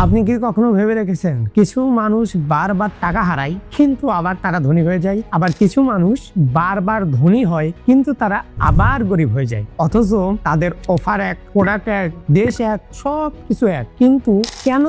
আপনি কি কখনো ভেবে রেখেছেন কিছু মানুষ বারবার টাকা হারায় কিন্তু আবার তারা ধনী হয়ে যায়, আবার কিছু মানুষ বারবার ধনী হয় কিন্তু তারা আবার গরিব হয়ে যায়, অথচ তাদের অফার এক, প্রোডাক্ট এক, দেশ এক, সব কিছু এক, কিন্তু কেন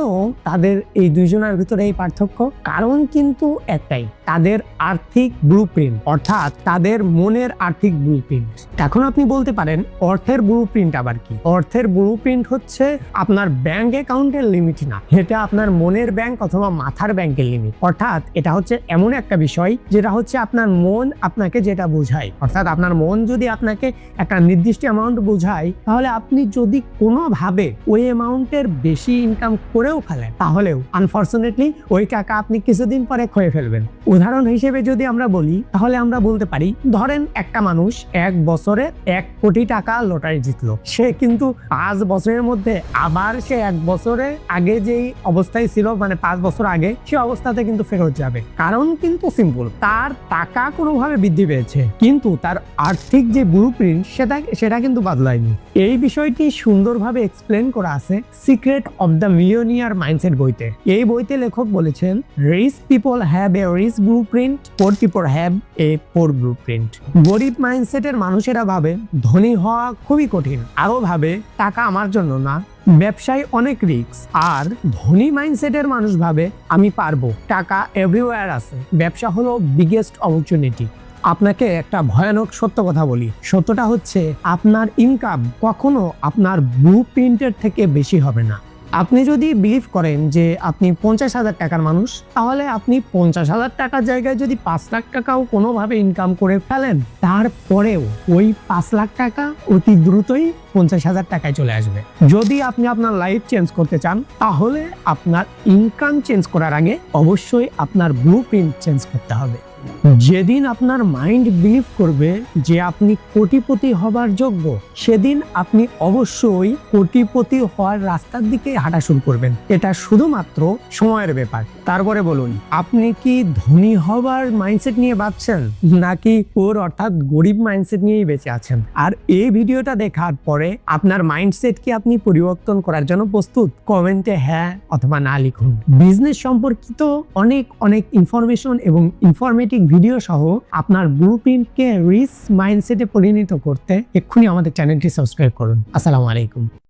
তাদের এই দুইজনের ভিতরে এই পার্থক্য? কারণ কিন্তু একটাই, তাদের আর্থিক ব্লুপ্রিন্ট, অর্থাৎ তাদের মনের আর্থিক ব্লুপ্রিন্ট। এখন আপনি বলতে পারেন অর্থের ব্লুপ্রিন্ট আবার কি? অর্থের ব্লুপ্রিন্ট হচ্ছে আপনার ব্যাংক অ্যাকাউন্টের লিমিট না, এটা আপনার মনের ব্যাংক অথবা মাথার ব্যাংকের লিমিট। অর্থাৎ এটা হচ্ছে এমন একটা বিষয় যেটা হচ্ছে আপনার মন আপনাকে যেটা বোঝায়। অর্থাৎ আপনার মন যদি আপনাকে একটা নির্দিষ্ট অ্যামাউন্ট বোঝায়, তাহলে আপনি যদি কোনোভাবে ওই অ্যামাউন্টের বেশি ইনকাম করেও ফেলেন, তাহলেও আনফরচুনেটলি ওই টাকা আপনি কিছুদিন পরে ক্ষয়ে ফেলবেন। উদাহরণ হিসেবে যদি আমরা বলি, তাহলে আমরা বলতে পারি, ধরেন একটা মানুষ 1 বছরে 1 কোটি টাকা লটারি জিতলো, সে কিন্তু 5 বছরের মধ্যে আবার সে 1 বছরে আগে যেই অবস্থায় ছিল, মানে 5 বছর আগে, সে অবস্থাতে কিন্তু ফেরত যাবে। কারণ কিন্তু সিম্পল, তার টাকা কোনোভাবে বৃদ্ধি পেয়েছে কিন্তু তার আর্থিক যে ব্লুপ্রিন্ট সেটা কিন্তু বদলায়নি। এই বিষয়টি সুন্দরভাবে এক্সপ্লেন করা আছে secret of the millionaire mindset বইতে। এই বইতে লেখক বলেছেন, rich people have a rich blueprint, poor people have a poor blueprint. গরিব মাইন্ডসেটের মানুষেরা ভাবে ধনী হওয়া খুবই কঠিন, আরো ভাবে টাকা আমার জন্য না, ব্যবসায় অনেক রিস্ক। আর ধনী মাইন্ডসেটের মানুষ ভাবে আমি পারবো, টাকা এভরিওয়্যার আছে, ব্যবসা হলো বিগেস্ট অপরচুনিটি। আপনাকে একটা ভয়ানক সত্য কথা বলি, সত্যটা হচ্ছে আপনার ইনকাম কখনো আপনার ব্লুপ্রিন্টের থেকে বেশি হবে না। আপনি যদি বিলিভ করেন যে আপনি 50,000 টাকার মানুষ, তাহলে আপনি 50,000 টাকার জায়গায় যদি 5 লাখ টাকাও কোনোভাবে ইনকাম করে ফেলেন, তারপরেও ওই 5 লাখ টাকা অতি দ্রুতই 50,000 টাকায় চলে আসবে। যদি আপনি আপনার লাইফ চেঞ্জ করতে চান, তাহলে আপনার ইনকাম চেঞ্জ করার আগে অবশ্যই আপনার ব্লুপ্রিন্ট চেঞ্জ করতে হবে। যেদিন আপনার মাইন্ড বিলিভ করবে যে আপনি কোটিপতি হবার যোগ্য, সেদিন আপনি অবশ্যই কোটিপতি হওয়ার রাস্তার দিকে হাঁটা শুরু করবেন। এটা শুধুমাত্র সময়ের ব্যাপার। তারপরে বলুন, আপনি কি ধনী হবার মাইন্ডসেট নিয়ে বাঁচছেন, নাকি ওর অর্থাৎ গরিব মাইন্ডসেট নিয়েই বেঁচে আছেন? আর এই ভিডিওটা দেখার পরে আপনার মাইন্ডসেট কি আপনি পরিবর্তন করার জন্য প্রস্তুত? কমেন্টে হ্যাঁ অথবা না লিখুন। বিজনেস সম্পর্কিত অনেক ইনফরমেশন এবং ইনফরমেটিভ ভিডিও সহ আপনার ব্লুপ্রিন্টকে রিচ মাইন্ডসেটে পরিণত করতে এক্ষুনি আমাদের চ্যানেলটি সাবস্ক্রাইব করুন। আসসালামু আলাইকুম।